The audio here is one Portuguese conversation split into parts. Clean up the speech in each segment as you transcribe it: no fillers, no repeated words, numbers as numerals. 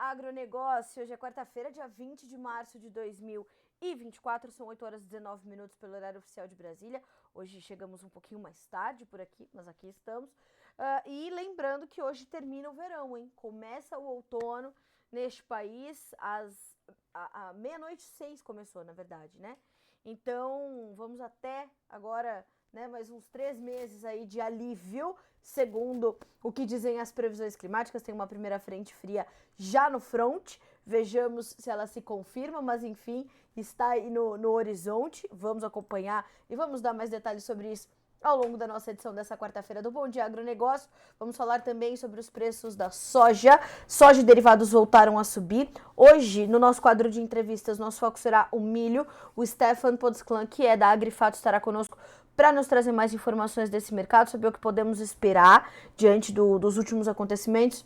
Agronegócio, hoje é quarta-feira, dia 20 de março de 2024, são 8 horas e 19 minutos pelo horário oficial de Brasília. Hoje chegamos um pouquinho mais tarde por aqui, mas aqui estamos. E lembrando que hoje termina o verão, hein? Começa o outono neste país, a meia-noite 6 começou, na verdade, né? Então, vamos até agora, né, mais uns 3 meses aí de alívio, segundo o que dizem as previsões climáticas. Tem uma primeira frente fria já no front, vejamos se ela se confirma, mas enfim, está aí no horizonte. Vamos acompanhar e vamos dar mais detalhes sobre isso ao longo da nossa edição dessa quarta-feira do Bom Dia Agronegócio. Vamos falar também sobre os preços da soja. Soja e derivados voltaram a subir. Hoje, no nosso quadro de entrevistas, nosso foco será o milho. O Stefan Podsclan, que é da Agrifato, estará conosco para nos trazer mais informações desse mercado, saber o que podemos esperar diante dos últimos acontecimentos,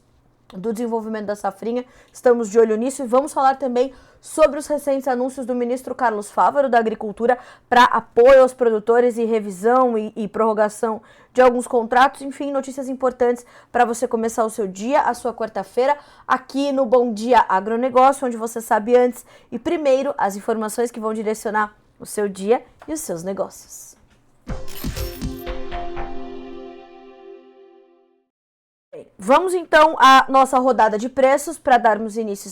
do desenvolvimento da safrinha. Estamos de olho nisso e vamos falar também sobre os recentes anúncios do ministro Carlos Fávaro da Agricultura para apoio aos produtores e revisão e prorrogação de alguns contratos. Enfim, notícias importantes para você começar o seu dia, a sua quarta-feira, aqui no Bom Dia Agronegócio, onde você sabe antes e primeiro as informações que vão direcionar o seu dia e os seus negócios. Vamos então à nossa rodada de preços para darmos início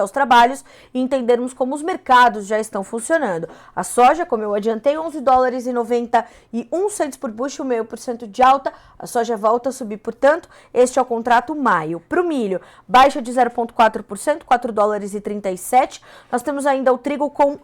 aos trabalhos e entendermos como os mercados já estão funcionando. A soja, como eu adiantei, $11,91 por bushel, 0,5% de alta. A soja volta a subir, portanto, este é o contrato maio. Para o milho, baixa de 0,4%, $4,37. Nós temos ainda o trigo com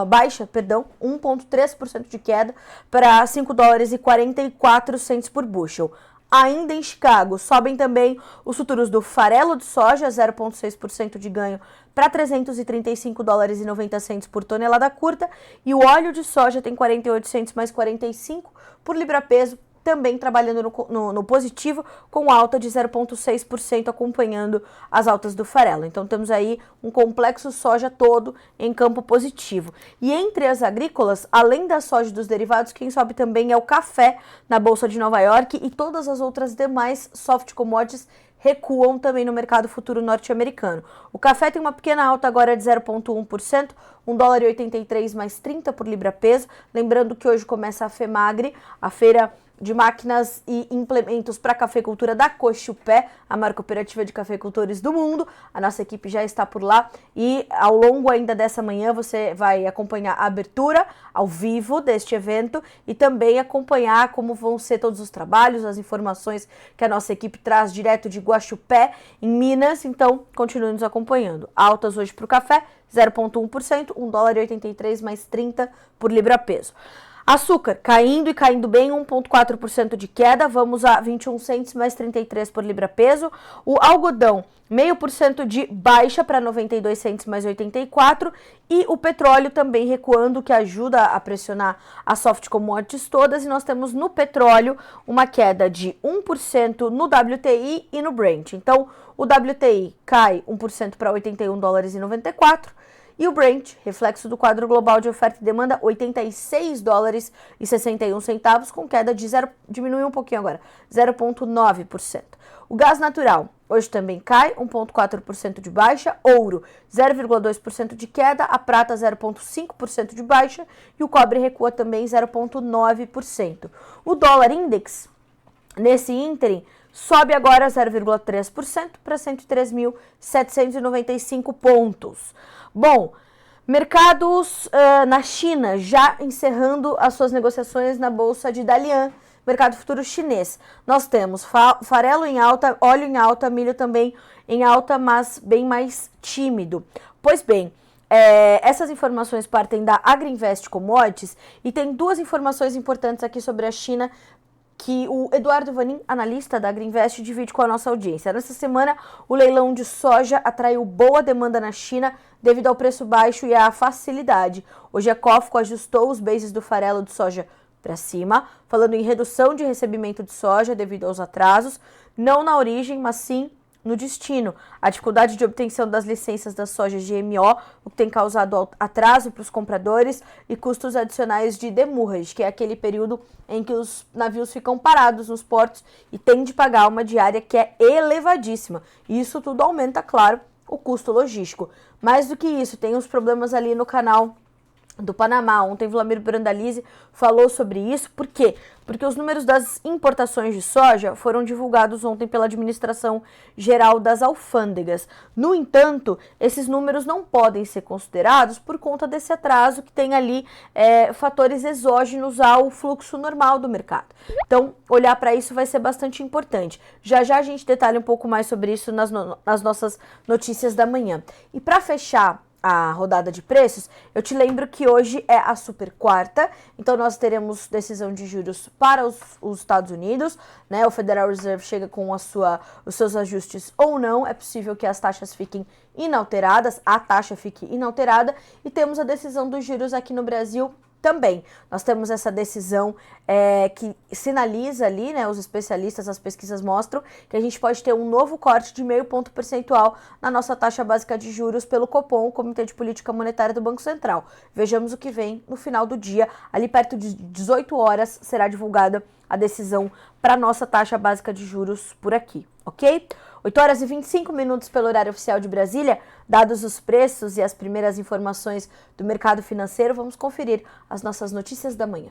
baixa, 1,3% de queda para $5,44 por bushel. Ainda em Chicago, sobem também os futuros do farelo de soja, 0,6% de ganho para $335,90 por tonelada curta. E o óleo de soja tem 48 centos mais 45 por libra-peso, também trabalhando no positivo, com alta de 0,6%, acompanhando as altas do farelo. Então temos aí um complexo soja todo em campo positivo. E entre as agrícolas, além da soja e dos derivados, quem sobe também é o café na Bolsa de Nova York, e todas as outras demais soft commodities recuam também no mercado futuro norte-americano. O café tem uma pequena alta agora de 0,1%, $1,83 mais 30 por libra-peso. Lembrando que hoje começa a FEMAGRE, a feira de máquinas e implementos para a cafeicultura da Cochupé, a maior cooperativa de cafeicultores do mundo. A nossa equipe já está por lá e ao longo ainda dessa manhã você vai acompanhar a abertura ao vivo deste evento e também acompanhar como vão ser todos os trabalhos, as informações que a nossa equipe traz direto de Guaxupé, em Minas. Então, continue nos acompanhando. Altas hoje para o café, 0,1%, $1,83 mais 30 por libra-peso. Açúcar, caindo e caindo bem, 1,4% de queda, vamos a 21 centos mais 33 por libra-peso. O algodão, 0,5% de baixa para 92 centos mais 84. E o petróleo também recuando, que ajuda a pressionar as soft commodities todas. E nós temos no petróleo uma queda de 1% no WTI e no Brent. Então, o WTI cai 1% para $81,94. E o Brent, reflexo do quadro global de oferta e demanda, $86,61, com queda de diminuiu um pouquinho agora, 0,9%. O gás natural, hoje também cai, 1,4% de baixa. Ouro, 0,2% de queda. A prata, 0,5% de baixa. E o cobre recua também 0,9%. O dólar index, nesse ínterim, sobe agora 0,3% para 103.795 pontos. Bom, mercados na China já encerrando as suas negociações na Bolsa de Dalian, mercado futuro chinês. Nós temos farelo em alta, óleo em alta, milho também em alta, mas bem mais tímido. Pois bem, essas informações partem da Agriinvest Commodities e tem duas informações importantes aqui sobre a China que o Eduardo Vanin, analista da Agriinvest, divide com a nossa audiência. Nessa semana, o leilão de soja atraiu boa demanda na China devido ao preço baixo e à facilidade. Hoje a COFCO ajustou os bases do farelo de soja para cima, falando em redução de recebimento de soja devido aos atrasos, não na origem, mas sim no destino. A dificuldade de obtenção das licenças da soja GMO, o que tem causado atraso para os compradores e custos adicionais de demurrage, que é aquele período em que os navios ficam parados nos portos e tem de pagar uma diária que é elevadíssima. E isso tudo aumenta, claro, o custo logístico. Mais do que isso, tem os problemas ali no canal do Panamá. Ontem Vladimir Brandalize falou sobre isso. Por quê? Porque os números das importações de soja foram divulgados ontem pela Administração Geral das Alfândegas. No entanto, esses números não podem ser considerados por conta desse atraso que tem ali fatores exógenos ao fluxo normal do mercado. Então, olhar para isso vai ser bastante importante. Já já a gente detalha um pouco mais sobre isso nas nossas notícias da manhã. E para fechar a rodada de preços, eu te lembro que hoje é a super quarta, então nós teremos decisão de juros para os Estados Unidos, né? O Federal Reserve chega com os seus ajustes ou não, é possível que as taxas fiquem inalteradas, a taxa fique inalterada, e temos a decisão dos juros aqui no Brasil também. Nós temos essa decisão que sinaliza ali, né, os especialistas, as pesquisas mostram que a gente pode ter um novo corte de 0,5 ponto percentual na nossa taxa básica de juros pelo Copom, o Comitê de Política Monetária do Banco Central. Vejamos o que vem no final do dia, ali perto de 18 horas será divulgada a decisão para a nossa taxa básica de juros por aqui, ok? 8 horas e 25 minutos pelo horário oficial de Brasília. Dados os preços e as primeiras informações do mercado financeiro, vamos conferir as nossas notícias da manhã.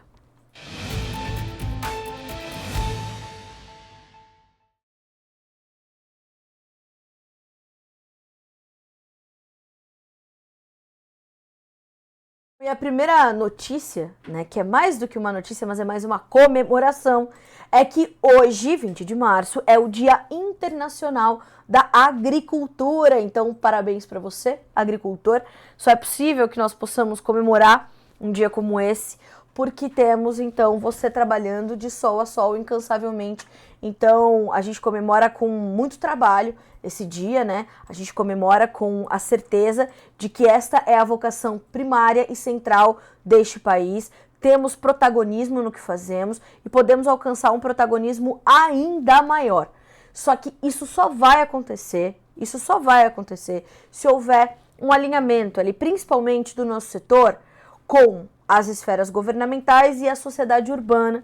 E a primeira notícia, né, que é mais do que uma notícia, mas é mais uma comemoração, é que hoje, 20 de março, é o Dia Internacional da Agricultura. Então, parabéns para você, agricultor. Só é possível que nós possamos comemorar um dia como esse, porque temos, então, você trabalhando de sol a sol incansavelmente. Então, a gente comemora com muito trabalho esse dia, né? A gente comemora com a certeza de que esta é a vocação primária e central deste país. Temos protagonismo no que fazemos e podemos alcançar um protagonismo ainda maior. Só que isso só vai acontecer se houver um alinhamento ali, principalmente do nosso setor, com as esferas governamentais e a sociedade urbana,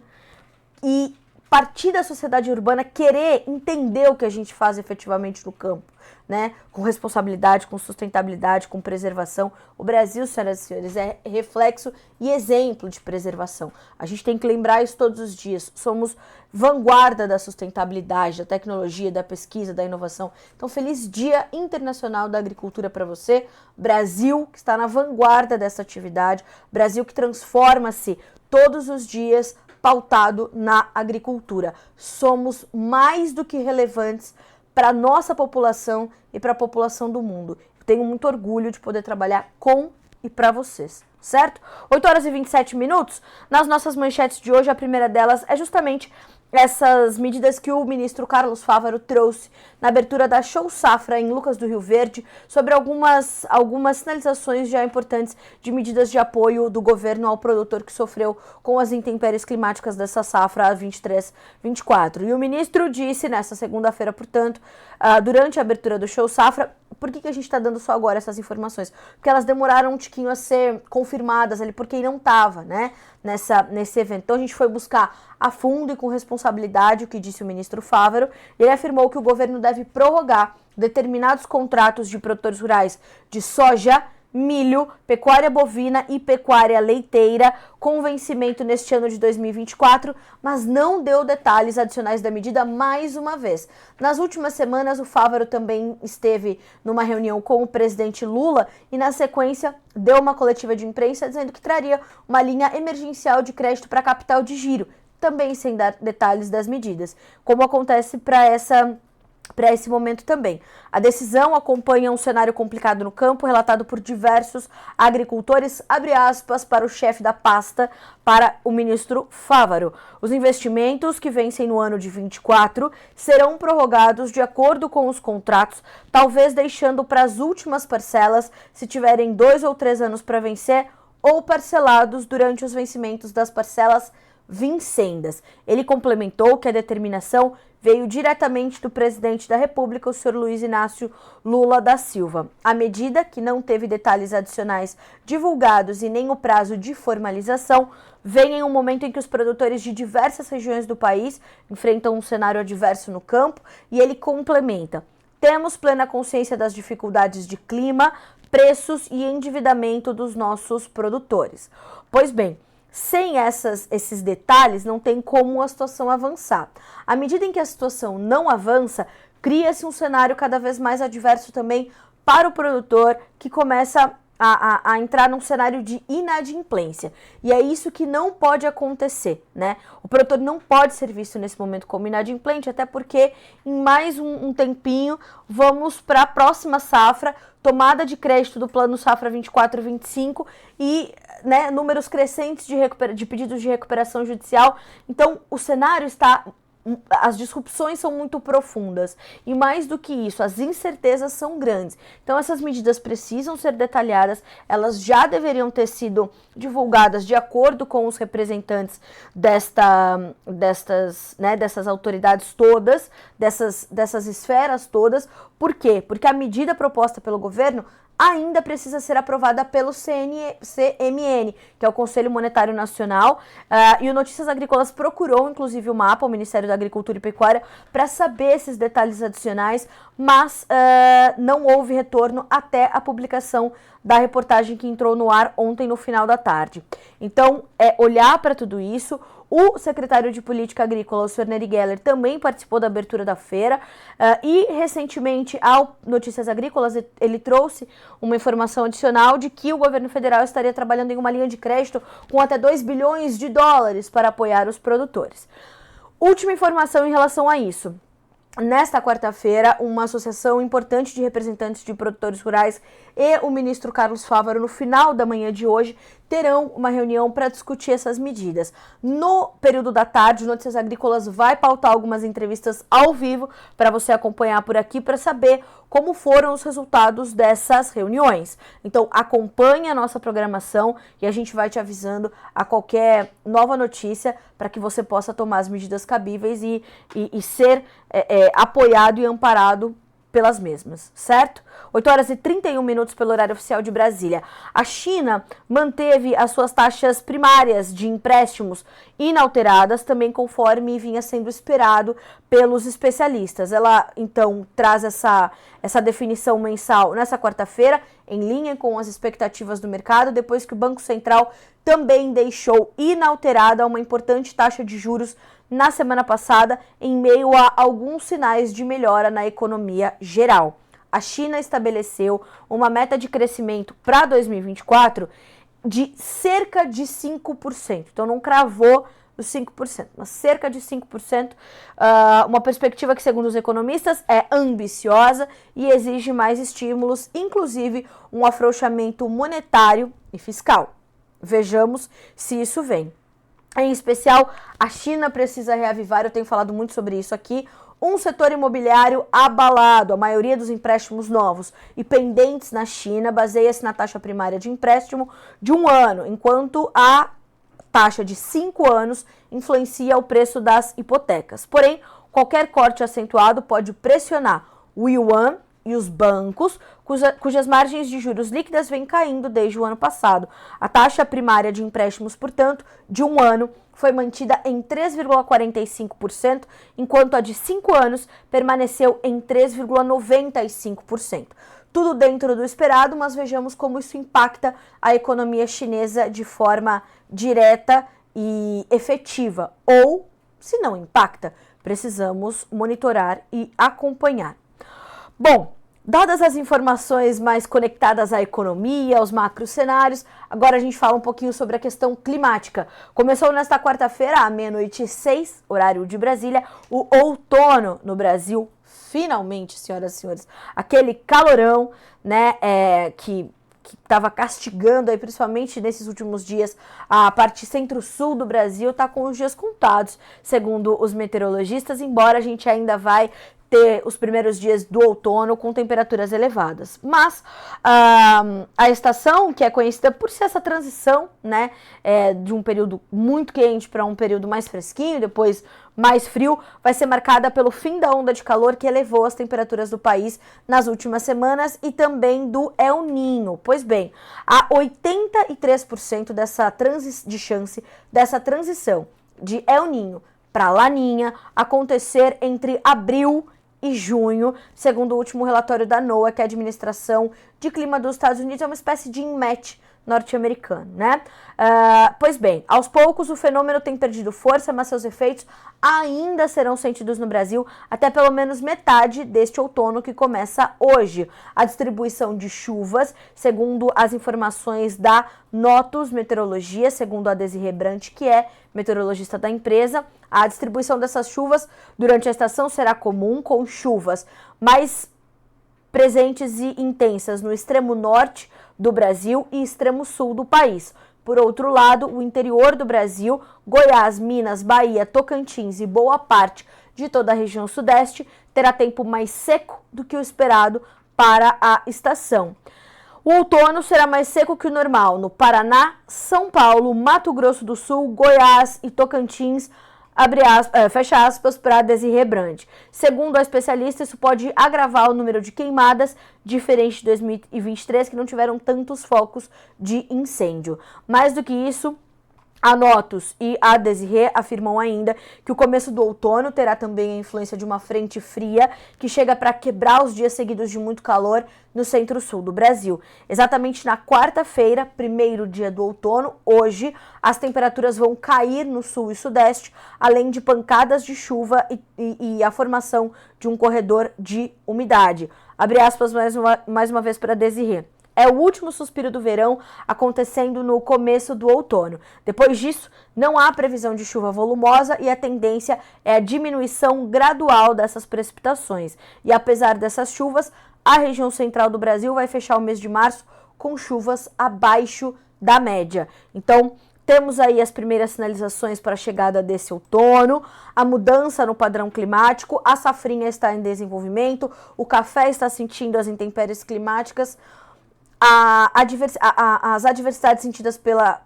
e partir da sociedade urbana querer entender o que a gente faz efetivamente no campo, né? Com responsabilidade, com sustentabilidade, com preservação. O Brasil, senhoras e senhores, é reflexo e exemplo de preservação. A gente tem que lembrar isso todos os dias. Somos vanguarda da sustentabilidade, da tecnologia, da pesquisa, da inovação. Então, feliz Dia Internacional da Agricultura para você. Brasil que está na vanguarda dessa atividade. Brasil que transforma-se todos os dias pautado na agricultura. Somos mais do que relevantes para a nossa população e para a população do mundo. Eu tenho muito orgulho de poder trabalhar com e para vocês, certo? 8 horas e 27 minutos. Nas nossas manchetes de hoje, a primeira delas é justamente essas medidas que o ministro Carlos Fávaro trouxe na abertura da Show Safra em Lucas do Rio Verde, sobre algumas sinalizações já importantes de medidas de apoio do governo ao produtor que sofreu com as intempéries climáticas dessa safra 23-24. E o ministro disse nessa segunda-feira, portanto, durante a abertura do Show Safra. Por que a gente está dando só agora essas informações? Porque elas demoraram um tiquinho a ser confirmadas ali, porque não estava, né, nesse evento. Então a gente foi buscar a fundo e com responsabilidade o que disse o ministro Fávaro. Ele afirmou que o governo deve prorrogar determinados contratos de produtores rurais de soja, milho, pecuária bovina e pecuária leiteira com vencimento neste ano de 2024, mas não deu detalhes adicionais da medida mais uma vez. Nas últimas semanas, o Fávaro também esteve numa reunião com o presidente Lula e, na sequência, deu uma coletiva de imprensa dizendo que traria uma linha emergencial de crédito para capital de giro, também sem dar detalhes das medidas, como acontece para esse momento também. A decisão acompanha um cenário complicado no campo, relatado por diversos agricultores, abre aspas para o chefe da pasta, para o ministro Fávaro. Os investimentos que vencem no ano de 24 serão prorrogados de acordo com os contratos, talvez deixando para as últimas parcelas, se tiverem 2 ou 3 anos para vencer, ou parcelados durante os vencimentos das parcelas vincendas. Ele complementou que a determinação veio diretamente do presidente da República, o senhor Luiz Inácio Lula da Silva. A medida, que não teve detalhes adicionais divulgados e nem o prazo de formalização, vem em um momento em que os produtores de diversas regiões do país enfrentam um cenário adverso no campo, e ele complementa: temos plena consciência das dificuldades de clima, preços e endividamento dos nossos produtores. Pois bem, sem esses detalhes, não tem como a situação avançar. À medida em que a situação não avança, cria-se um cenário cada vez mais adverso também para o produtor, que começa a entrar num cenário de inadimplência. E é isso que não pode acontecer, né? O produtor não pode ser visto nesse momento como inadimplente, até porque em mais um tempinho vamos para a próxima safra, tomada de crédito do Plano Safra 24-25 e, né, números crescentes de pedidos de recuperação judicial. Então, o cenário está... As disrupções são muito profundas e, mais do que isso, as incertezas são grandes. Então, essas medidas precisam ser detalhadas, elas já deveriam ter sido divulgadas de acordo com os representantes dessas autoridades todas, dessas esferas todas. Por quê? Porque a medida proposta pelo governo ainda precisa ser aprovada pelo CMN, que é o Conselho Monetário Nacional, e o Notícias Agrícolas procurou, inclusive, o MAPA, o Ministério da Agricultura e Pecuária, para saber esses detalhes adicionais, mas não houve retorno até a publicação da reportagem que entrou no ar ontem no final da tarde. Então, olhar para tudo isso. O secretário de Política Agrícola, o Sr. Nery Geller, também participou da abertura da feira e, recentemente, ao Notícias Agrícolas, ele trouxe uma informação adicional de que o governo federal estaria trabalhando em uma linha de crédito com até 2 bilhões de dólares para apoiar os produtores. Última informação em relação a isso. Nesta quarta-feira, uma associação importante de representantes de produtores rurais e o ministro Carlos Fávaro, no final da manhã de hoje, terão uma reunião para discutir essas medidas. No período da tarde, o Notícias Agrícolas vai pautar algumas entrevistas ao vivo para você acompanhar por aqui, para saber como foram os resultados dessas reuniões. Então, acompanhe a nossa programação e a gente vai te avisando a qualquer nova notícia para que você possa tomar as medidas cabíveis e ser apoiado e amparado pelas mesmas, certo? 8h31 pelo horário oficial de Brasília. A China manteve as suas taxas primárias de empréstimos inalteradas, também conforme vinha sendo esperado pelos especialistas. Ela, então, traz essa definição mensal nessa quarta-feira, em linha com as expectativas do mercado, depois que o Banco Central também deixou inalterada uma importante taxa de juros na semana passada, em meio a alguns sinais de melhora na economia geral. A China estabeleceu uma meta de crescimento para 2024 de cerca de 5%. Então, não cravou os 5%, mas cerca de 5%, uma perspectiva que, segundo os economistas, é ambiciosa e exige mais estímulos, inclusive um afrouxamento monetário e fiscal. Vejamos se isso vem. Em especial, a China precisa reavivar, eu tenho falado muito sobre isso aqui, um setor imobiliário abalado. A maioria dos empréstimos novos e pendentes na China baseia-se na taxa primária de empréstimo de 1 ano, enquanto a taxa de 5 anos influencia o preço das hipotecas. Porém, qualquer corte acentuado pode pressionar o yuan e os bancos, cujas margens de juros líquidas vêm caindo desde o ano passado. A taxa primária de empréstimos, portanto, de 1 ano foi mantida em 3,45%, enquanto a de 5 anos permaneceu em 3,95%. Tudo dentro do esperado, mas vejamos como isso impacta a economia chinesa de forma direta e efetiva. Ou, se não impacta, precisamos monitorar e acompanhar. Bom, dadas as informações mais conectadas à economia, aos macrocenários, agora a gente fala um pouquinho sobre a questão climática. Começou nesta quarta-feira, à 12h06, horário de Brasília, o outono no Brasil. Finalmente, senhoras e senhores, aquele calorão, né, que estava castigando aí, principalmente nesses últimos dias, a parte centro-sul do Brasil, está com os dias contados, segundo os meteorologistas, embora a gente ainda vai ter os primeiros dias do outono com temperaturas elevadas. Mas a estação, que é conhecida por ser essa transição, né, de um período muito quente para um período mais fresquinho, depois mais frio, vai ser marcada pelo fim da onda de calor que elevou as temperaturas do país nas últimas semanas e também do El Niño. Pois bem, há 83% de chance dessa transição de El Niño para Laninha acontecer entre abril e junho, segundo o último relatório da NOAA, que é a Administração de Clima dos Estados Unidos, é uma espécie de INMET norte-americano, né? Pois bem, aos poucos o fenômeno tem perdido força, mas seus efeitos ainda serão sentidos no Brasil até pelo menos metade deste outono que começa hoje. A distribuição de chuvas, segundo as informações da Notus Meteorologia, segundo a Desirê Brant, que é meteorologista da empresa, a distribuição dessas chuvas durante a estação será comum, com chuvas mais presentes e intensas no extremo norte do Brasil e extremo sul do país. Por outro lado, o interior do Brasil, Goiás, Minas, Bahia, Tocantins e boa parte de toda a região sudeste terá tempo mais seco do que o esperado para a estação. O outono será mais seco que o normal no Paraná, São Paulo, Mato Grosso do Sul, Goiás e Tocantins, fecha aspas para Desirê Brand. Segundo a especialista, isso pode agravar o número de queimadas, diferente de 2023, que não tiveram tantos focos de incêndio. Mais do que isso, a Notus e a Desirê afirmam ainda que o começo do outono terá também a influência de uma frente fria que chega para quebrar os dias seguidos de muito calor no centro-sul do Brasil. Exatamente na quarta-feira, primeiro dia do outono, hoje, as temperaturas vão cair no sul e sudeste, além de pancadas de chuva e a formação de um corredor de umidade. Abre aspas mais uma vez para a Desirê. É o último suspiro do verão acontecendo no começo do outono. Depois disso, não há previsão de chuva volumosa e a tendência é a diminuição gradual dessas precipitações. E apesar dessas chuvas, a região central do Brasil vai fechar o mês de março com chuvas abaixo da média. Então, temos aí as primeiras sinalizações para a chegada desse outono, a mudança no padrão climático, a safrinha está em desenvolvimento, o café está sentindo as intempéries climáticas, as adversidades sentidas pelas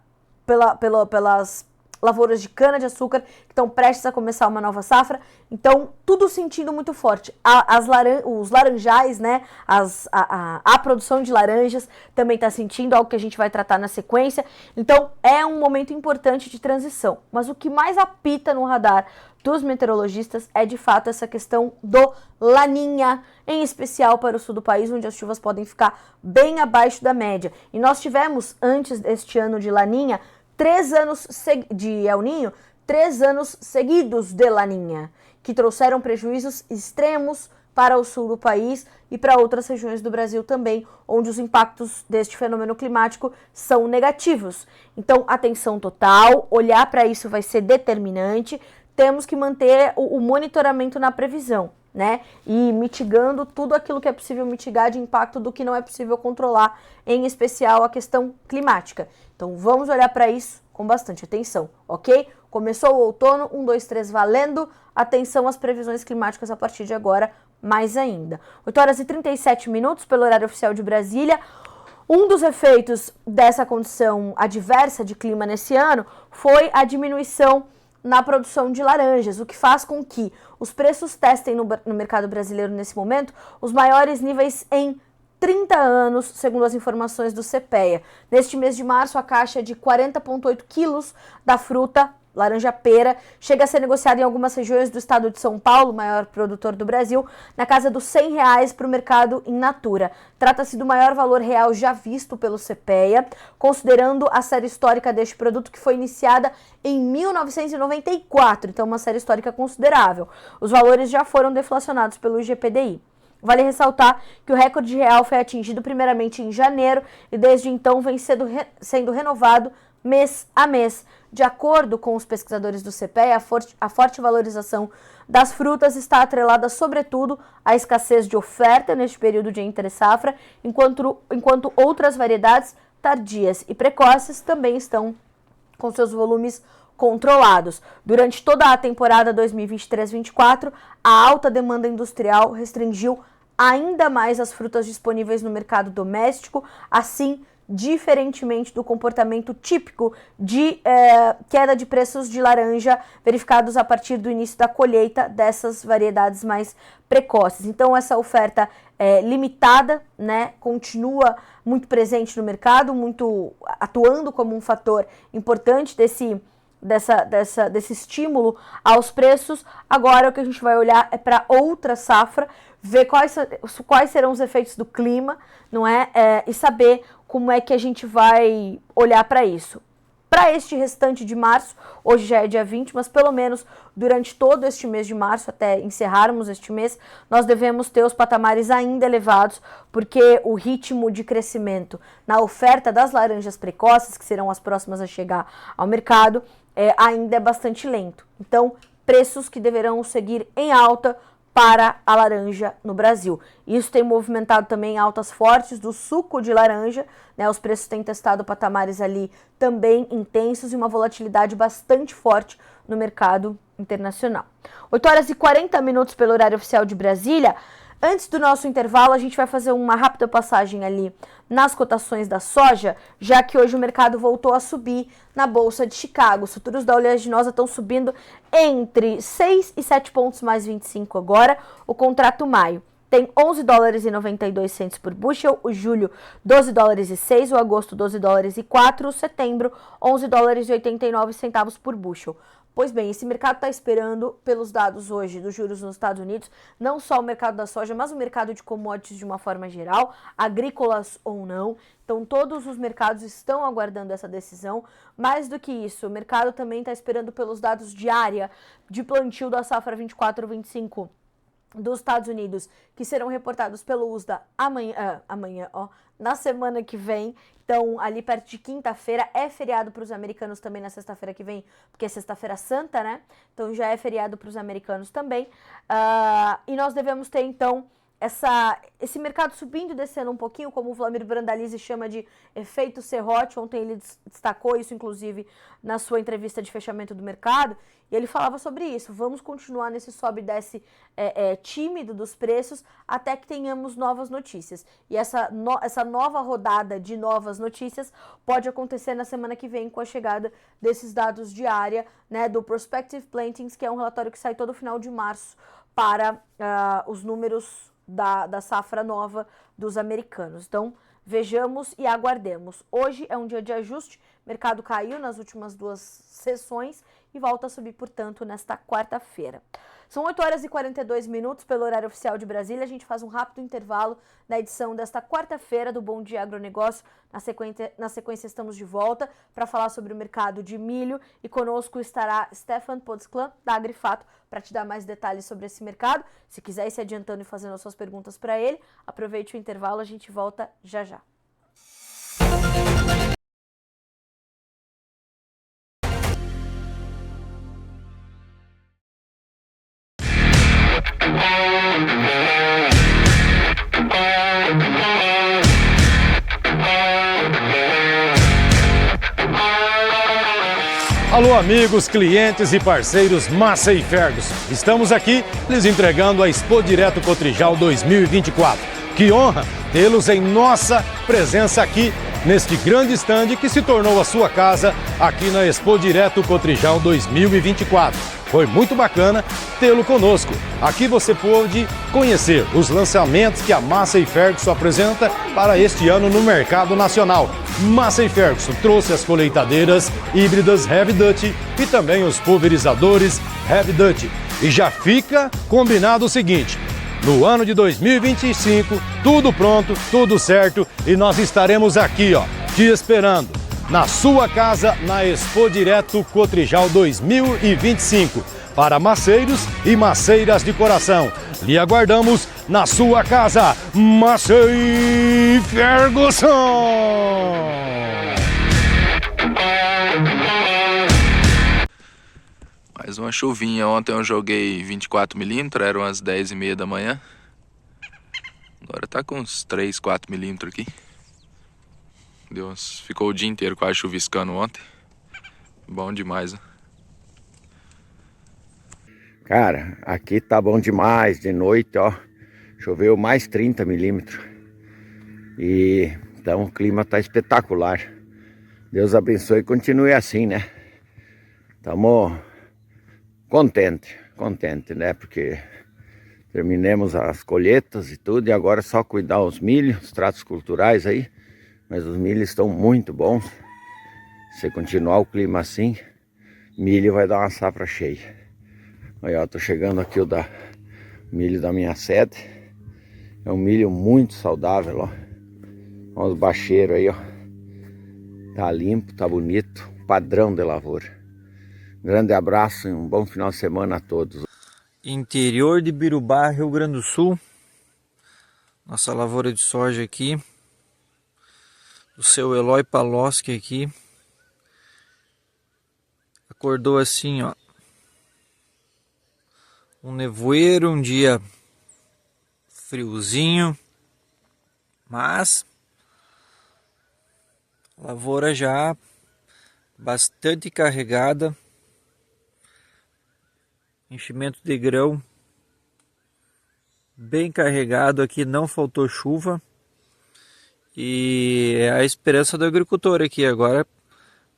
lavouras de cana-de-açúcar que estão prestes a começar uma nova safra. Então, tudo sentindo muito forte. Os laranjais, né? A produção de laranjas também está sentindo, algo que a gente vai tratar na sequência. Então, é um momento importante de transição. Mas o que mais apita no radar dos meteorologistas é, de fato, essa questão do Laninha, em especial para o sul do país, onde as chuvas podem ficar bem abaixo da média. E nós tivemos, antes deste ano de Laninha, 3 anos de El Niño, 3 anos seguidos de Laninha, que trouxeram prejuízos extremos para o sul do país e para outras regiões do Brasil também, onde os impactos deste fenômeno climático são negativos. Então, atenção total, olhar para isso vai ser determinante. Temos que manter o monitoramento na previsão, né? E mitigando tudo aquilo que é possível mitigar de impacto do que não é possível controlar, em especial a questão climática. Então, vamos olhar para isso com bastante atenção, ok? Começou o outono, 1, 2, 3, valendo. Atenção às previsões climáticas a partir de agora, mais ainda. 8 horas e 37 minutos pelo horário oficial de Brasília. Um dos efeitos dessa condição adversa de clima nesse ano foi a diminuição na produção de laranjas, o que faz com que os preços testem no mercado brasileiro nesse momento os maiores níveis em 30 anos, segundo as informações do CPEA. Neste mês de março, a caixa de 40,8 quilos da fruta laranja pera chega a ser negociada em algumas regiões do estado de São Paulo, maior produtor do Brasil, na casa dos R$100 para o mercado in natura. Trata-se do maior valor real já visto pelo CPEA, considerando a série histórica deste produto, que foi iniciada em 1994, então uma série histórica considerável. Os valores já foram deflacionados pelo IGPDI. Vale ressaltar que o recorde real foi atingido primeiramente em janeiro e desde então vem sendo renovado mês a mês. De acordo com os pesquisadores do CPEA, a forte valorização das frutas está atrelada sobretudo à escassez de oferta neste período de entre-safra, enquanto outras variedades tardias e precoces também estão com seus volumes controlados. Durante toda a temporada 2023-24, a alta demanda industrial restringiu ainda mais as frutas disponíveis no mercado doméstico, assim, diferentemente do comportamento típico de queda de preços de laranja verificados a partir do início da colheita dessas variedades mais precoces. Então, essa oferta limitada, né, continua muito presente no mercado, muito atuando como um fator importante desse estímulo aos preços. Agora o que a gente vai olhar é para outra safra, ver quais serão os efeitos do clima, não é? E saber como é que a gente vai olhar para isso. Para este restante de março, hoje já é dia 20, mas pelo menos durante todo este mês de março, até encerrarmos este mês, nós devemos ter os patamares ainda elevados, porque o ritmo de crescimento na oferta das laranjas precoces, que serão as próximas a chegar ao mercado, ainda é bastante lento. Então, preços que deverão seguir em alta para a laranja no Brasil. Isso tem movimentado também altas fortes do suco de laranja, né? Os preços têm testado patamares ali também intensos e uma volatilidade bastante forte no mercado internacional. 8 horas e 40 minutos pelo horário oficial de Brasília. Antes do nosso intervalo, a gente vai fazer uma rápida passagem ali nas cotações da soja, já que hoje o mercado voltou a subir na Bolsa de Chicago. Os futuros da oleaginosa estão subindo entre 6 e 7 pontos mais 25 agora. O contrato maio tem 11 dólares e 92 centos por bushel, o julho 12 dólares e 6, o agosto 12 dólares e 4, o setembro 11 dólares e 89 centavos por bushel. Pois bem, esse mercado está esperando pelos dados hoje dos juros nos Estados Unidos, não só o mercado da soja, mas o mercado de commodities de uma forma geral, agrícolas ou não. Então, todos os mercados estão aguardando essa decisão. Mais do que isso, o mercado também está esperando pelos dados de área de plantio da safra 24-25 dos Estados Unidos, que serão reportados pelo USDA na semana que vem. Então, ali perto de quinta-feira, é feriado para os americanos também na sexta-feira que vem, porque é sexta-feira santa, né? Então, já é feriado para os americanos também. E nós devemos ter, então, esse mercado subindo e descendo um pouquinho, como o Vladimir Brandalize chama de efeito serrote. Ontem ele destacou isso, inclusive, na sua entrevista de fechamento do mercado, e ele falava sobre isso. Vamos continuar nesse sobe e desce tímido dos preços até que tenhamos novas notícias. E essa nova rodada de novas notícias pode acontecer na semana que vem com a chegada desses dados de área, né, do Prospective Plantings, que é um relatório que sai todo final de março para os números da safra nova dos americanos. Então, vejamos e aguardemos. Hoje é um dia de ajuste, o mercado caiu nas últimas 2 sessões e volta a subir, portanto, nesta quarta-feira. São 8 horas e 42 minutos pelo horário oficial de Brasília. A gente faz um rápido intervalo na edição desta quarta-feira do Bom Dia Agronegócio. Na sequência estamos de volta para falar sobre o mercado de milho e conosco estará Stefan Podsklan, da Agrifato, para te dar mais detalhes sobre esse mercado. Se quiser ir se adiantando e fazendo as suas perguntas para ele, aproveite o intervalo, a gente volta já já. Alô amigos, clientes e parceiros Massey Ferguson. Estamos aqui lhes entregando a Expo Direto Cotrijal 2024. Que honra tê-los em nossa presença aqui neste grande stand que se tornou a sua casa aqui na Expo Direto Cotrijal 2024. Foi muito bacana tê-lo conosco. Aqui você pôde conhecer os lançamentos que a Massey Ferguson apresenta para este ano no mercado nacional. Massey Ferguson trouxe as colheitadeiras híbridas Heavy Duty e também os pulverizadores Heavy Duty. E já fica combinado o seguinte: no ano de 2025, tudo pronto, tudo certo, e nós estaremos aqui, te esperando na sua casa na Expo Direto Cotrijal 2025. Para maceiros e maceiras de coração, lhe aguardamos na sua casa, Massey Ferguson! Mais uma chuvinha. Ontem eu joguei 24mm, eram as 10h30 da manhã. Agora tá com uns 3, 4mm aqui. Ficou o dia inteiro quase chuviscando ontem. Bom demais, né? Cara, aqui tá bom demais, de noite, ó, choveu mais 30 milímetros. E então o clima tá espetacular. Deus abençoe e continue assim, né? Estamos contente, né? Porque terminamos as colheitas e tudo, e agora é só cuidar os milhos, os tratos culturais aí. Mas os milhos estão muito bons. Se continuar o clima assim, milho vai dar uma safra cheia. Olha, ó, tô chegando aqui o milho da minha sede. É um milho muito saudável, ó. Olha os bacheiros aí, ó. Tá limpo, tá bonito. Padrão de lavoura. Grande abraço e um bom final de semana a todos. Interior de Birubá, Rio Grande do Sul. Nossa lavoura de soja aqui. O seu Eloy Paloski aqui. Acordou assim, ó. Um nevoeiro, um dia friozinho. Mas a lavoura já bastante carregada. Enchimento de grão bem carregado aqui, não faltou chuva. E é a esperança do agricultor aqui agora,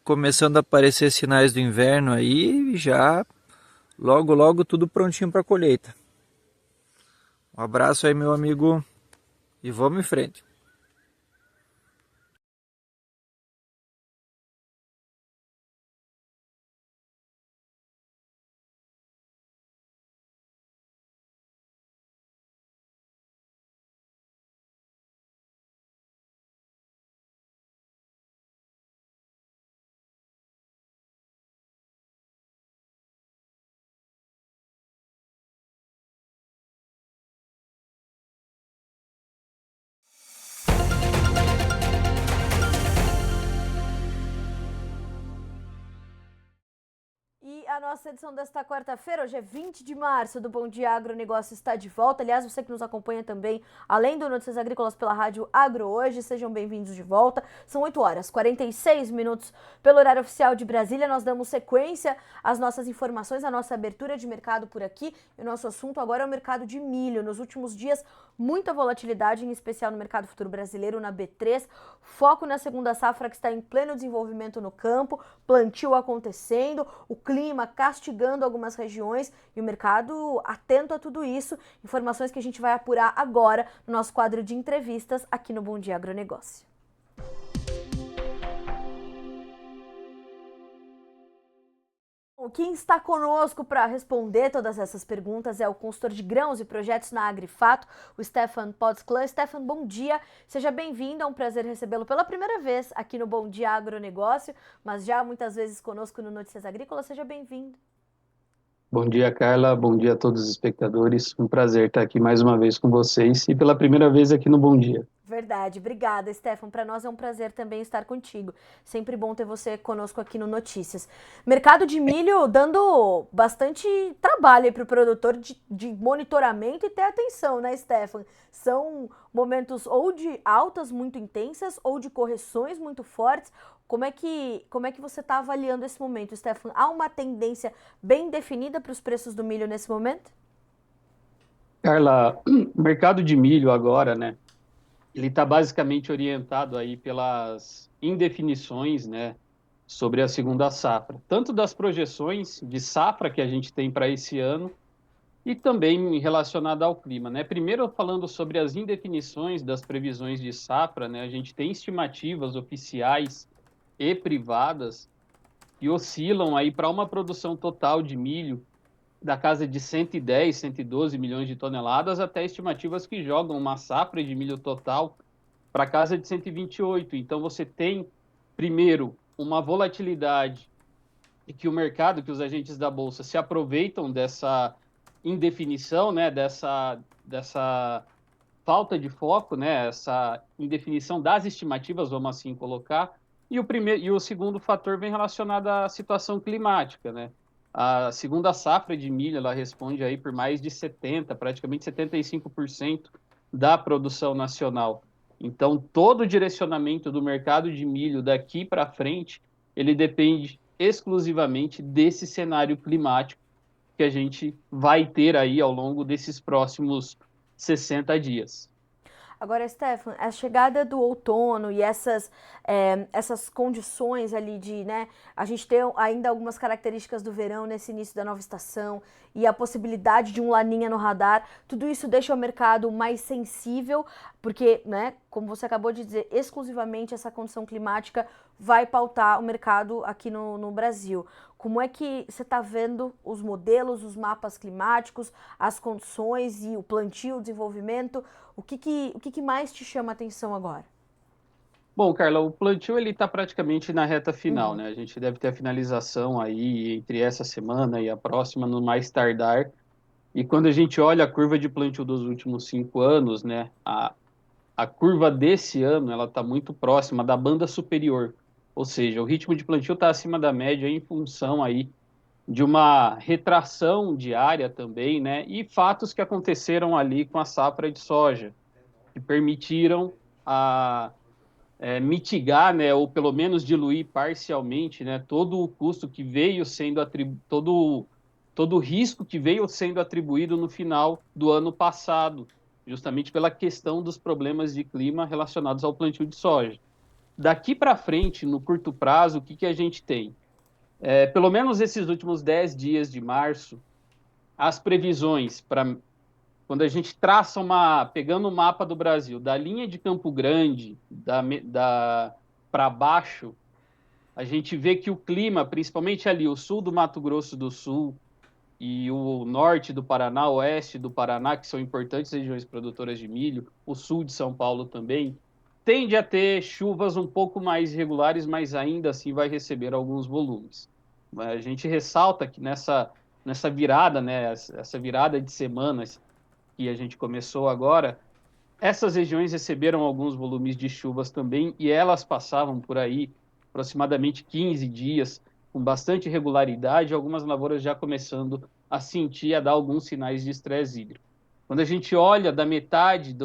começando a aparecer sinais do inverno aí, já logo tudo prontinho para colheita. Um abraço aí, meu amigo, e vamos em frente. E a nossa edição desta quarta-feira, hoje é 20 de março, do Bom Dia Agronegócio está de volta. Aliás, você que nos acompanha também, além do Notícias Agrícolas pela Rádio Agro Hoje, sejam bem-vindos de volta. São 8 horas, 46 minutos pelo horário oficial de Brasília. Nós damos sequência às nossas informações, à nossa abertura de mercado por aqui. E o nosso assunto agora é o mercado de milho. Nos últimos dias, muita volatilidade, em especial no mercado futuro brasileiro, na B3. Foco na segunda safra que está em pleno desenvolvimento no campo, plantio acontecendo, o clima castigando algumas regiões e o mercado atento a tudo isso. Informações que a gente vai apurar agora no nosso quadro de entrevistas aqui no Bom Dia Agronegócio. Quem está conosco para responder todas essas perguntas é o consultor de grãos e projetos na Agrifato, o Stefan Podsclan. Stefan, bom dia, seja bem-vindo, é um prazer recebê-lo pela primeira vez aqui no Bom Dia Agronegócio, mas já muitas vezes conosco no Notícias Agrícolas, seja bem-vindo. Bom dia, Carla, bom dia a todos os espectadores, um prazer estar aqui mais uma vez com vocês e pela primeira vez aqui no Bom Dia. Verdade, obrigada, Stefan. Para nós é um prazer também estar contigo. Sempre bom ter você conosco aqui no Notícias. Mercado de milho dando bastante trabalho para o produtor de monitoramento e ter atenção, né, Stefan? São momentos ou de altas muito intensas ou de correções muito fortes. Como é que você está avaliando esse momento, Stefan? Há uma tendência bem definida para os preços do milho nesse momento? Carla, o mercado de milho agora, né? Ele está basicamente orientado aí pelas indefinições, né, sobre a segunda safra, tanto das projeções de safra que a gente tem para esse ano e também relacionada ao clima, né? Primeiro falando sobre as indefinições das previsões de safra, né? A gente tem estimativas oficiais e privadas que oscilam aí para uma produção total de milho da casa de 110, 112 milhões de toneladas, até estimativas que jogam uma safra de milho total para casa de 128. Então, você tem, primeiro, uma volatilidade e que o mercado, que os agentes da Bolsa se aproveitam dessa indefinição, né, dessa falta de foco, né, essa indefinição das estimativas, vamos assim colocar. E o segundo fator vem relacionado à situação climática, né? A segunda safra de milho, ela responde aí por mais de 70%, praticamente 75% da produção nacional. Então, todo o direcionamento do mercado de milho daqui para frente, ele depende exclusivamente desse cenário climático, que a gente vai ter aí ao longo desses próximos 60 dias. Agora, Stefan, a chegada do outono e essas condições ali de, né, a gente ter ainda algumas características do verão nesse início da nova estação e a possibilidade de um laninha no radar, tudo isso deixa o mercado mais sensível, porque, né, como você acabou de dizer, exclusivamente essa condição climática vai pautar o mercado aqui no Brasil. Como é que você está vendo os modelos, os mapas climáticos, as condições e o plantio, o desenvolvimento? O que mais te chama a atenção agora? Bom, Carla, o plantio ele está praticamente na reta final, né? A gente deve ter a finalização aí entre essa semana e a próxima, no mais tardar. E quando a gente olha a curva de plantio dos últimos 5 anos, né? A curva desse ano ela está muito próxima da banda superior, ou seja, o ritmo de plantio está acima da média em função aí de uma retração diária também, né? E fatos que aconteceram ali com a safra de soja, que permitiram mitigar, né, ou pelo menos diluir parcialmente, né, todo o custo que veio sendo todo o risco que veio sendo atribuído no final do ano passado, justamente pela questão dos problemas de clima relacionados ao plantio de soja. Daqui para frente, no curto prazo, o que a gente tem? Pelo menos esses últimos 10 dias de março, as previsões para quando a gente traça pegando o mapa do Brasil, da linha de Campo Grande para baixo, a gente vê que o clima, principalmente ali, o sul do Mato Grosso do Sul e o norte do Paraná, o oeste do Paraná, que são importantes regiões produtoras de milho, o sul de São Paulo também, tende a ter chuvas um pouco mais irregulares, mas ainda assim vai receber alguns volumes. A gente ressalta que nessa virada, né, essa virada de semanas que a gente começou agora, essas regiões receberam alguns volumes de chuvas também e elas passavam por aí aproximadamente 15 dias com bastante regularidade, algumas lavouras já começando a sentir, a dar alguns sinais de estresse hídrico. Quando a gente olha da metade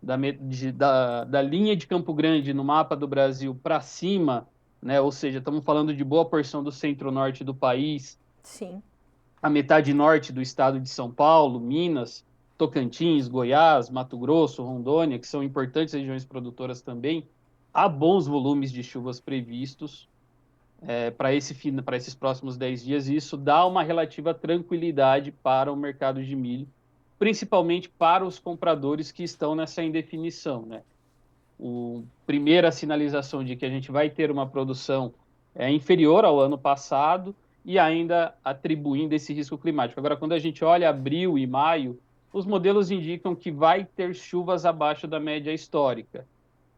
da linha de Campo Grande no mapa do Brasil para cima, né, ou seja, estamos falando de boa porção do centro-norte do país, Sim. a metade norte do estado de São Paulo, Minas, Tocantins, Goiás, Mato Grosso, Rondônia, que são importantes regiões produtoras também, há bons volumes de chuvas previstos para esses próximos 10 dias, e isso dá uma relativa tranquilidade para o mercado de milho, principalmente para os compradores que estão nessa indefinição, né? Primeira sinalização de que a gente vai ter uma produção inferior ao ano passado e ainda atribuindo esse risco climático. Agora, quando a gente olha abril e maio, os modelos indicam que vai ter chuvas abaixo da média histórica.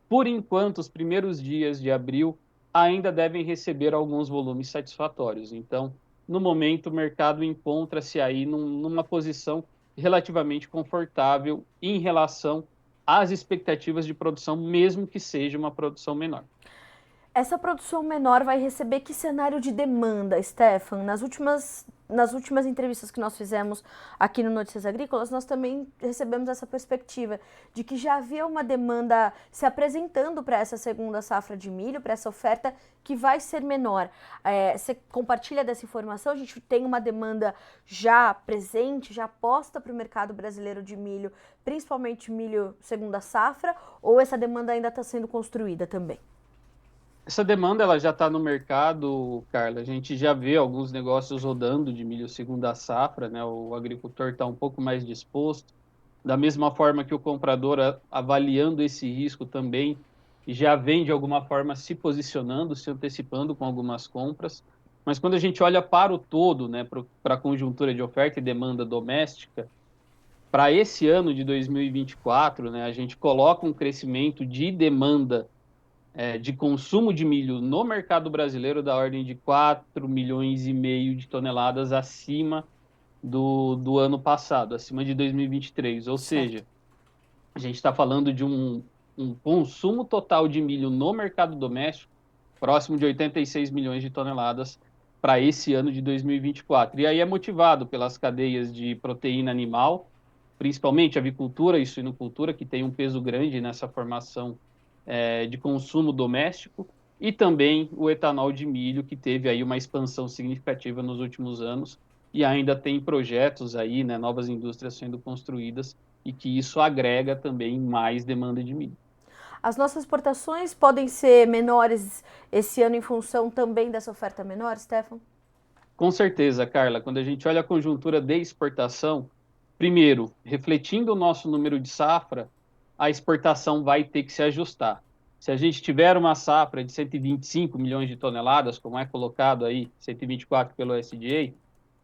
Por enquanto, os primeiros dias de abril ainda devem receber alguns volumes satisfatórios. Então, no momento, o mercado encontra-se aí numa posição relativamente confortável em relação às expectativas de produção, mesmo que seja uma produção menor. Essa produção menor vai receber que cenário de demanda, Stefan? Nas últimas entrevistas que nós fizemos aqui no Notícias Agrícolas, nós também recebemos essa perspectiva de que já havia uma demanda se apresentando para essa segunda safra de milho, para essa oferta que vai ser menor. Você compartilha dessa informação? A gente tem uma demanda já presente, já posta para o mercado brasileiro de milho, principalmente milho segunda safra, ou essa demanda ainda está sendo construída também? Essa demanda ela já está no mercado, Carla. A gente já vê alguns negócios rodando de milho segunda safra, né? O agricultor está um pouco mais disposto. Da mesma forma que o comprador, avaliando esse risco também, já vem de alguma forma se posicionando, se antecipando com algumas compras. Mas quando a gente olha para o todo, né, para a conjuntura de oferta e demanda doméstica, para esse ano de 2024, né, a gente coloca um crescimento de demanda de consumo de milho no mercado brasileiro da ordem de 4,5 milhões de toneladas acima do ano passado, acima de 2023. Ou seja, a gente está falando de um consumo total de milho no mercado doméstico próximo de 86 milhões de toneladas para esse ano de 2024. E aí é motivado pelas cadeias de proteína animal, principalmente avicultura e suinocultura, que tem um peso grande nessa formação de consumo doméstico, e também o etanol de milho, que teve aí uma expansão significativa nos últimos anos, e ainda tem projetos aí, né, novas indústrias sendo construídas, e que isso agrega também mais demanda de milho. As nossas exportações podem ser menores esse ano em função também dessa oferta menor, Stefan? Com certeza, Carla, quando a gente olha a conjuntura de exportação, primeiro, refletindo o nosso número de safra, a exportação vai ter que se ajustar. Se a gente tiver uma safra de 125 milhões de toneladas, como é colocado aí, 124 pelo USDA,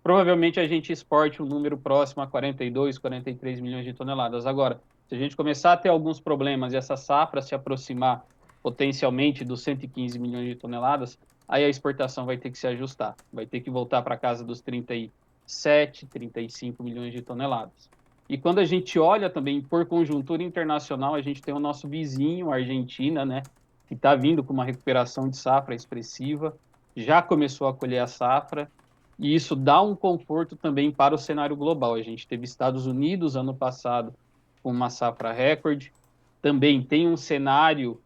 provavelmente a gente exporte um número próximo a 42, 43 milhões de toneladas. Agora, se a gente começar a ter alguns problemas e essa safra se aproximar potencialmente dos 115 milhões de toneladas, aí a exportação vai ter que se ajustar, vai ter que voltar para casa dos 37, 35 milhões de toneladas. E quando a gente olha também por conjuntura internacional, a gente tem o nosso vizinho, a Argentina, né, que está vindo com uma recuperação de safra expressiva, já começou a colher a safra, e isso dá um conforto também para o cenário global. A gente teve Estados Unidos ano passado com uma safra recorde, também tem um cenário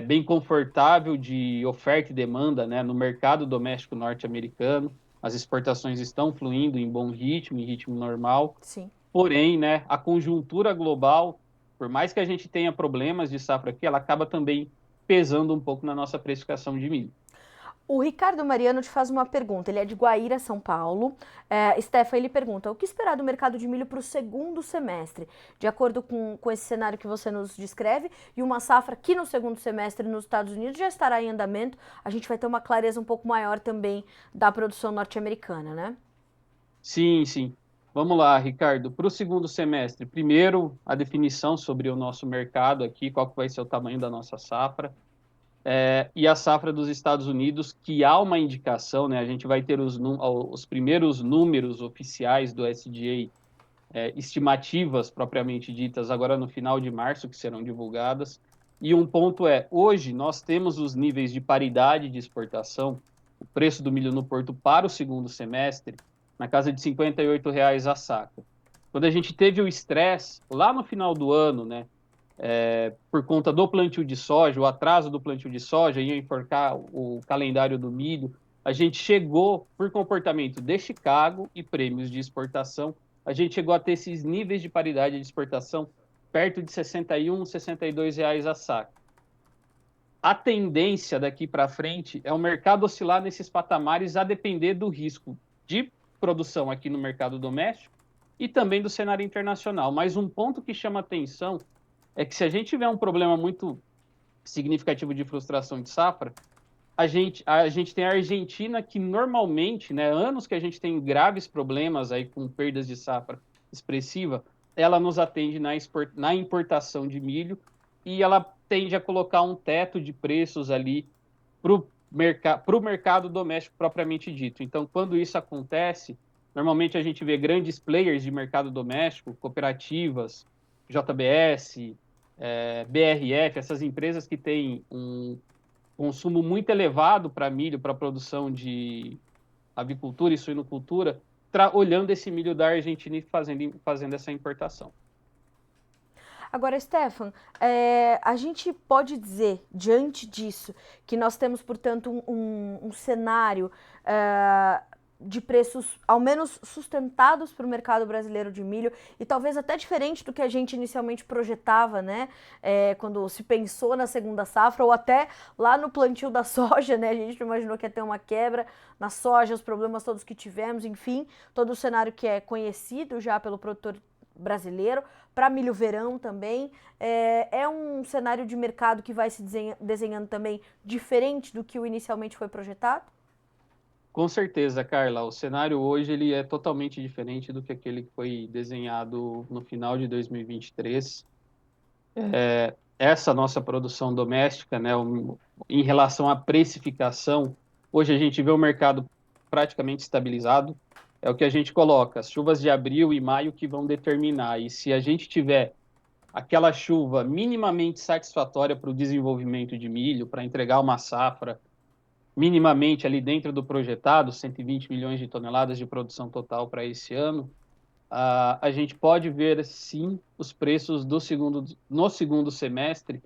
bem confortável de oferta e demanda, né, no mercado doméstico norte-americano. As exportações estão fluindo em bom ritmo, em ritmo normal. Sim. Porém, né, a conjuntura global, por mais que a gente tenha problemas de safra aqui, ela acaba também pesando um pouco na nossa precificação de milho. O Ricardo Mariano te faz uma pergunta, ele é de Guaíra, São Paulo. Stefan, ele pergunta, o que esperar do mercado de milho para o segundo semestre? De acordo com esse cenário que você nos descreve, e uma safra que no segundo semestre nos Estados Unidos já estará em andamento, a gente vai ter uma clareza um pouco maior também da produção norte-americana, né? Sim, sim. Vamos lá, Ricardo. Para o segundo semestre, primeiro a definição sobre o nosso mercado aqui, qual que vai ser o tamanho da nossa safra. E a safra dos Estados Unidos, que há uma indicação, né? A gente vai ter os primeiros números oficiais do SDA, estimativas propriamente ditas, agora no final de março, que serão divulgadas. E um ponto hoje nós temos os níveis de paridade de exportação, o preço do milho no porto para o segundo semestre, na casa de R$ 58,00 a saca. Quando a gente teve o estresse, lá no final do ano, né? Por conta do plantio de soja, o atraso do plantio de soja, ia enforcar o calendário do milho, a gente chegou, por comportamento de Chicago e prêmios de exportação, a gente chegou a ter esses níveis de paridade de exportação perto de R$ 61, R$ 62,00 a saca. A tendência daqui para frente é o mercado oscilar nesses patamares a depender do risco de produção aqui no mercado doméstico e também do cenário internacional. Mas um ponto que chama atenção é que se a gente tiver um problema muito significativo de frustração de safra, a gente tem a Argentina que normalmente, né, anos que a gente tem graves problemas aí com perdas de safra expressiva, ela nos atende na importação de milho e ela tende a colocar um teto de preços ali para o mercado doméstico propriamente dito. Então, quando isso acontece, normalmente a gente vê grandes players de mercado doméstico, cooperativas, JBS, BRF, essas empresas que têm um consumo muito elevado para milho, para a produção de avicultura e suinocultura, olhando esse milho da Argentina e fazendo essa importação. Agora, Stefan, a gente pode dizer, diante disso, que nós temos, portanto, um cenário de preços ao menos sustentados para o mercado brasileiro de milho e talvez até diferente do que a gente inicialmente projetava, né? Quando se pensou na segunda safra ou até lá no plantio da soja, né? A gente não imaginou que ia ter uma quebra na soja, os problemas todos que tivemos, enfim, todo o cenário que é conhecido já pelo produtor brasileiro, para milho verão também, é um cenário de mercado que vai se desenhando também diferente do que o inicialmente foi projetado? Com certeza, Carla. O cenário hoje ele é totalmente diferente do que aquele que foi desenhado no final de 2023. Essa nossa produção doméstica, né, em relação à precificação, hoje a gente vê o mercado praticamente estabilizado. É o que a gente coloca, as chuvas de abril e maio que vão determinar. E se a gente tiver aquela chuva minimamente satisfatória para o desenvolvimento de milho, para entregar uma safra minimamente ali dentro do projetado, 120 milhões de toneladas de produção total para esse ano, a gente pode ver, sim, os preços no segundo semestre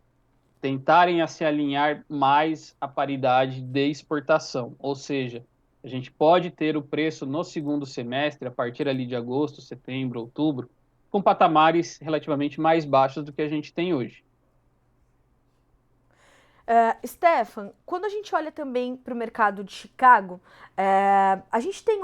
tentarem a se alinhar mais à paridade de exportação, ou seja, A gente pode ter o preço no segundo semestre, a partir ali de agosto, setembro, outubro, com patamares relativamente mais baixos do que a gente tem hoje. Stefan, quando a gente olha também para o mercado de Chicago, a gente tem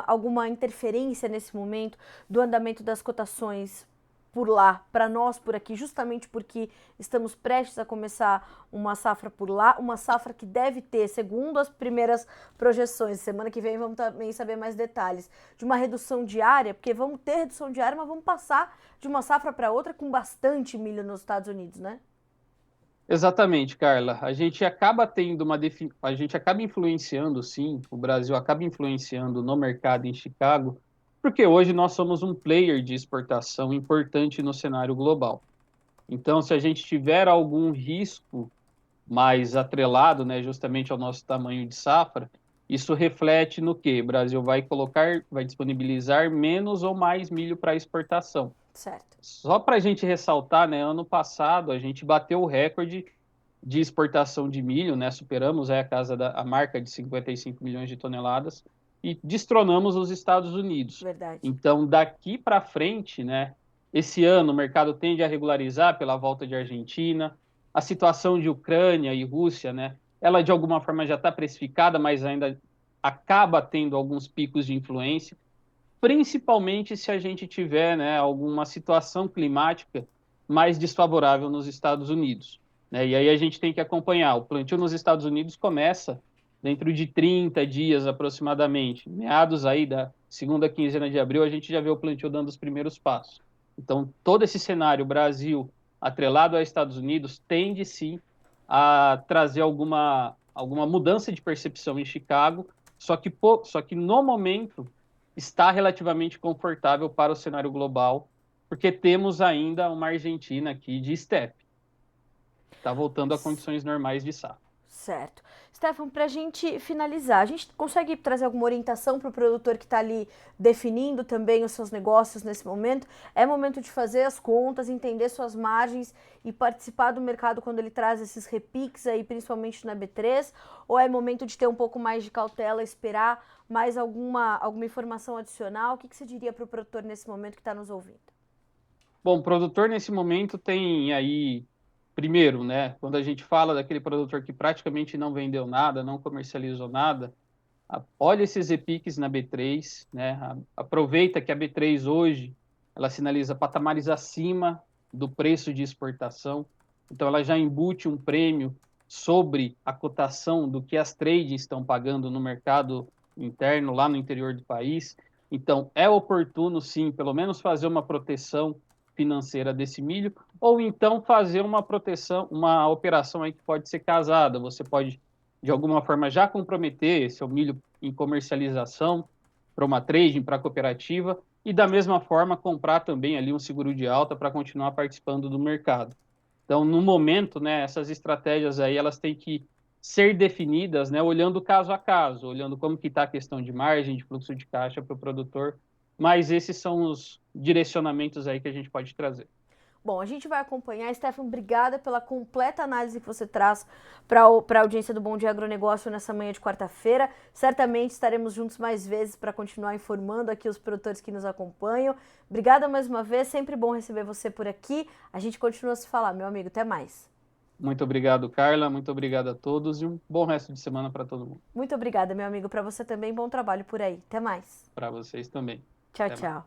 alguma interferência nesse momento do andamento das cotações por lá, para nós por aqui, justamente porque estamos prestes a começar uma safra por lá, uma safra que deve ter, segundo as primeiras projeções, semana que vem vamos também saber mais detalhes, de uma redução diária, porque vamos ter redução diária, mas vamos passar de uma safra para outra com bastante milho nos Estados Unidos, né? Exatamente, Carla. A gente acaba tendo a gente acaba influenciando, sim, o Brasil acaba influenciando no mercado em Chicago, porque hoje nós somos um player de exportação importante no cenário global. Então, se a gente tiver algum risco mais atrelado, né, justamente ao nosso tamanho de safra, isso reflete no quê? O Brasil vai disponibilizar menos ou mais milho para exportação. Certo. Só para a gente ressaltar, né, ano passado a gente bateu o recorde de exportação de milho, né, superamos a marca de 55 milhões de toneladas e destronamos os Estados Unidos. Verdade. Então, daqui para frente, né, esse ano o mercado tende a regularizar pela volta de Argentina, a situação de Ucrânia e Rússia, né, ela de alguma forma já está precificada, mas ainda acaba tendo alguns picos de influência, principalmente se a gente tiver, né, alguma situação climática mais desfavorável nos Estados Unidos, né? E aí a gente tem que acompanhar. O plantio nos Estados Unidos começa dentro de 30 dias aproximadamente. Meados aí da segunda quinzena de abril, a gente já vê o plantio dando os primeiros passos. Então, todo esse cenário, Brasil atrelado aos Estados Unidos, tende sim a trazer alguma mudança de percepção em Chicago, só que no momento está relativamente confortável para o cenário global, porque temos ainda uma Argentina aqui de estepe. Está voltando a condições normais de safra. Certo. Stefan, para a gente finalizar, a gente consegue trazer alguma orientação para o produtor que está ali definindo também os seus negócios nesse momento? É momento de fazer as contas, entender suas margens e participar do mercado quando ele traz esses repiques aí, principalmente na B3? Ou é momento de ter um pouco mais de cautela, esperar mais alguma informação adicional? O que você diria para o produtor nesse momento que está nos ouvindo? Bom, o produtor nesse momento tem aí, primeiro, né, quando a gente fala daquele produtor que praticamente não vendeu nada, não comercializou nada, olha esses repiques na B3, né, aproveita que a B3 hoje, ela sinaliza patamares acima do preço de exportação, então ela já embute um prêmio sobre a cotação do que as trades estão pagando no mercado interno, lá no interior do país. Então, é oportuno, sim, pelo menos fazer uma proteção financeira desse milho, ou então fazer uma proteção, uma operação aí que pode ser casada. Você pode, de alguma forma, já comprometer seu milho em comercialização para uma trading, para a cooperativa, e da mesma forma comprar também ali um seguro de alta para continuar participando do mercado. Então, no momento, né, essas estratégias aí, elas têm que ser definidas, né, olhando caso a caso, olhando como que está a questão de margem, de fluxo de caixa para o produtor, mas esses são os direcionamentos aí que a gente pode trazer. Bom, a gente vai acompanhar. Stefan, obrigada pela completa análise que você traz para a audiência do Bom Dia Agronegócio nessa manhã de quarta-feira. Certamente estaremos juntos mais vezes para continuar informando aqui os produtores que nos acompanham. Obrigada mais uma vez, sempre bom receber você por aqui. A gente continua a se falar, meu amigo. Até mais. Muito obrigado, Carla. Muito obrigado a todos e um bom resto de semana para todo mundo. Muito obrigada, meu amigo. Para você também, bom trabalho por aí. Até mais. Para vocês também. Tchau, tchau.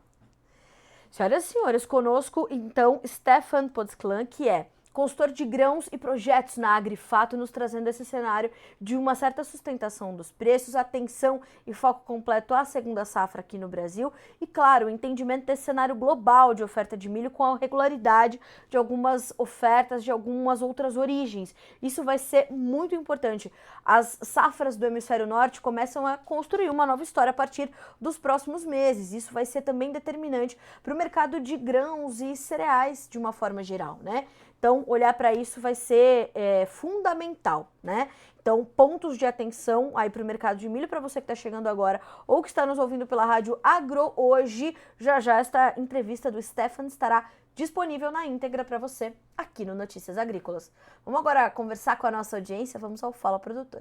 Senhoras e senhores, conosco, então, Stefan Podsklan, que é consultor de grãos e projetos na Agrifato, nos trazendo esse cenário de uma certa sustentação dos preços, atenção e foco completo à segunda safra aqui no Brasil e, claro, o entendimento desse cenário global de oferta de milho com a regularidade de algumas ofertas de algumas outras origens. Isso vai ser muito importante. As safras do hemisfério norte começam a construir uma nova história a partir dos próximos meses. Isso vai ser também determinante para o mercado de grãos e cereais de uma forma geral, né? Então, olhar para isso vai ser fundamental, né? Então, pontos de atenção aí para o mercado de milho, para você que está chegando agora ou que está nos ouvindo pela rádio Agro Hoje, já esta entrevista do Stefan estará disponível na íntegra para você aqui no Notícias Agrícolas. Vamos agora conversar com a nossa audiência, vamos ao Fala Produtor.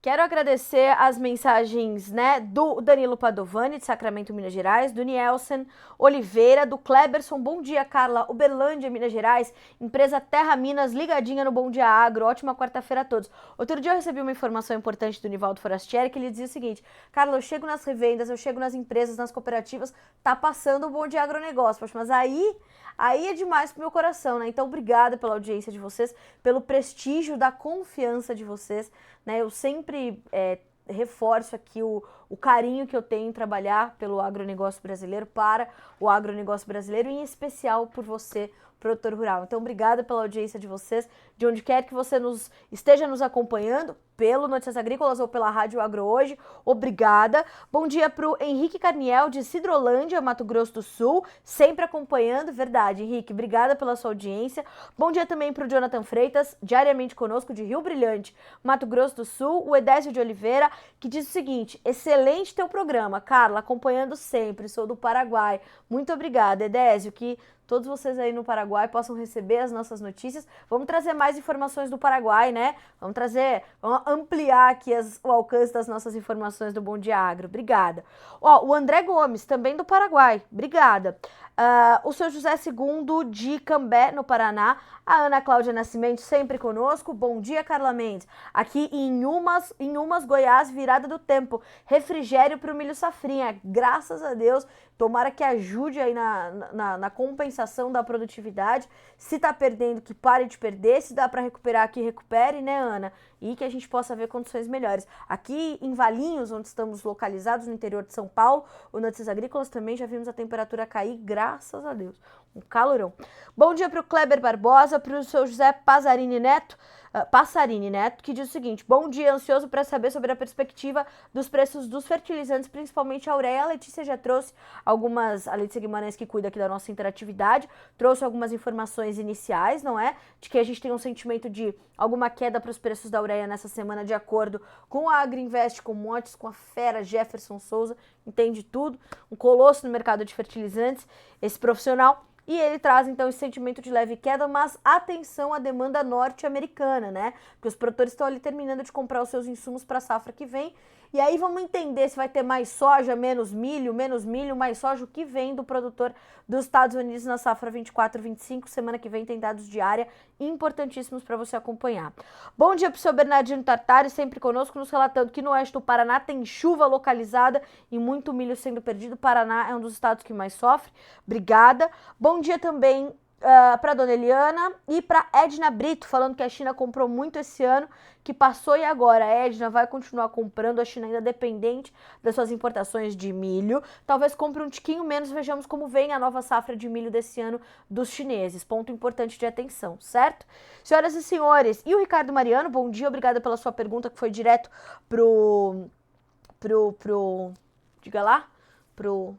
Quero agradecer as mensagens, né, do Danilo Padovani, de Sacramento, Minas Gerais, do Nielsen Oliveira, do Kleberson, bom dia, Carla, Uberlândia, Minas Gerais, empresa Terra Minas, ligadinha no Bom Dia Agro, ótima quarta-feira a todos. Outro dia eu recebi uma informação importante do Nivaldo Forastieri, que ele dizia o seguinte: Carla, eu chego nas revendas, eu chego nas empresas, nas cooperativas, tá passando o Bom Dia Agronegócio, poxa, mas aí é demais pro meu coração, né? Então, obrigada pela audiência de vocês, pelo prestígio da confiança de vocês, né? Eu sempre reforço aqui o carinho que eu tenho em trabalhar pelo agronegócio brasileiro, para o agronegócio brasileiro, em especial por você, produtor rural. Então, obrigada pela audiência de vocês, de onde quer que você esteja nos acompanhando, pelo Notícias Agrícolas ou pela Rádio Agro Hoje, obrigada. Bom dia para o Henrique Carniel, de Sidrolândia, Mato Grosso do Sul, sempre acompanhando, verdade, Henrique, obrigada pela sua audiência. Bom dia também para o Jonathan Freitas, diariamente conosco, de Rio Brilhante, Mato Grosso do Sul, o Edésio de Oliveira, que diz o seguinte: excelente teu programa, Carla, acompanhando sempre, sou do Paraguai. Muito obrigada, Edésio, que todos vocês aí no Paraguai possam receber as nossas notícias. Vamos trazer mais informações do Paraguai, né? Vamos ampliar aqui o alcance das nossas informações do Bom Dia Agro. Obrigada. Ó, o André Gomes, também do Paraguai. Obrigada. O seu José II de Cambé, no Paraná. A Ana Cláudia Nascimento, sempre conosco. Bom dia, Carla Mendes. Aqui em Umas, Goiás, virada do tempo. Refrigério para o milho safrinha. Graças a Deus. Tomara que ajude aí na compensação da produtividade. Se tá perdendo, que pare de perder. Se dá para recuperar, que recupere, né, Ana? E que a gente possa ver condições melhores. Aqui em Valinhos, onde estamos localizados no interior de São Paulo, o Notícias Agrícolas, também já vimos a temperatura cair, graças a Deus. Um calorão. Bom dia para o Kleber Barbosa, para o seu José Passarini Neto, que diz o seguinte: bom dia, ansioso para saber sobre a perspectiva dos preços dos fertilizantes, principalmente a ureia. A Letícia já trouxe a Letícia Guimarães, que cuida aqui da nossa interatividade, trouxe algumas informações iniciais, não é? De que a gente tem um sentimento de alguma queda para os preços da ureia nessa semana, de acordo com a Agriinvest Commodities, com a fera Jefferson Souza, entende tudo, um colosso no mercado de fertilizantes, esse profissional. E ele traz, então, esse sentimento de leve queda, mas atenção à demanda norte-americana, né? Porque os produtores estão ali terminando de comprar os seus insumos para a safra que vem. E aí vamos entender se vai ter mais soja, menos milho, mais soja, o que vem do produtor dos Estados Unidos na safra 24-25. Semana que vem tem dados de área importantíssimos para você acompanhar. Bom dia para o seu Bernardino Tartari, sempre conosco, nos relatando que no oeste do Paraná tem chuva localizada e muito milho sendo perdido. O Paraná é um dos estados que mais sofre. Obrigada. Bom dia também para Dona Eliana e para Edna Brito, falando que a China comprou muito esse ano, que passou e agora a Edna vai continuar comprando. A China ainda dependente das suas importações de milho, talvez compre um tiquinho menos. Vejamos como vem a nova safra de milho desse ano dos chineses, ponto importante de atenção, certo? Senhoras e senhores, e o Ricardo Mariano, bom dia, obrigada pela sua pergunta, que foi direto diga lá, pro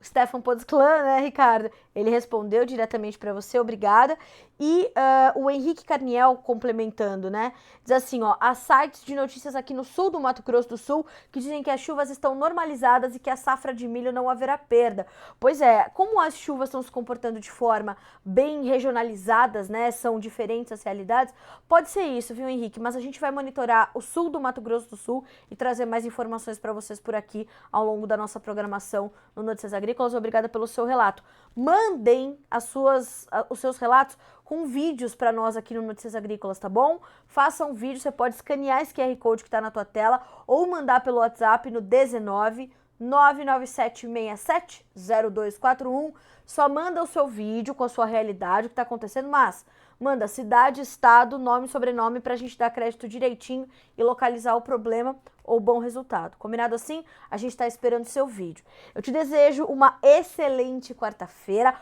Stefan Podsclan, né, Ricardo? Ele respondeu diretamente para você, obrigada. E o Henrique Carniel complementando, né? Diz assim, ó: há sites de notícias aqui no sul do Mato Grosso do Sul que dizem que as chuvas estão normalizadas e que a safra de milho não haverá perda. Pois é, como as chuvas estão se comportando de forma bem regionalizadas, né? São diferentes as realidades, pode ser isso, viu, Henrique? Mas a gente vai monitorar o sul do Mato Grosso do Sul e trazer mais informações para vocês por aqui ao longo da nossa programação no Notícias Agrícolas. Obrigada pelo seu relato. Mandem os seus relatos com vídeos para nós aqui no Notícias Agrícolas, tá bom? Faça um vídeo, você pode escanear esse QR Code que está na tua tela ou mandar pelo WhatsApp no 19 99767 0241. Só manda o seu vídeo com a sua realidade, o que está acontecendo, mas manda cidade, estado, nome e sobrenome para a gente dar crédito direitinho e localizar o problema ou bom resultado. Combinado assim? A gente está esperando o seu vídeo. Eu te desejo uma excelente quarta-feira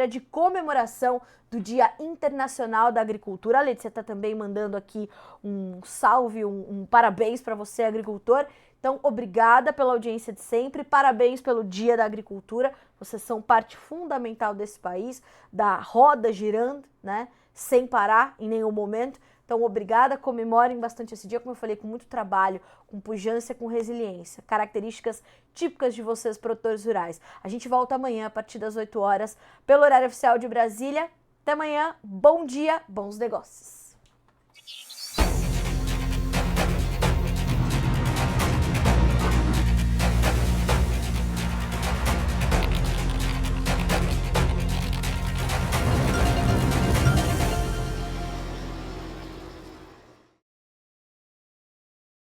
de comemoração do Dia Internacional da Agricultura. A Letícia está também mandando aqui um salve, um parabéns para você, agricultor. Então, obrigada pela audiência de sempre, parabéns pelo Dia da Agricultura. Vocês são parte fundamental desse país, da roda girando, né? Sem parar em nenhum momento. Então, obrigada, comemorem bastante esse dia, como eu falei, com muito trabalho, com pujança, com resiliência, características típicas de vocês, produtores rurais. A gente volta amanhã, a partir das 8 horas, pelo horário oficial de Brasília. Até amanhã, bom dia, bons negócios.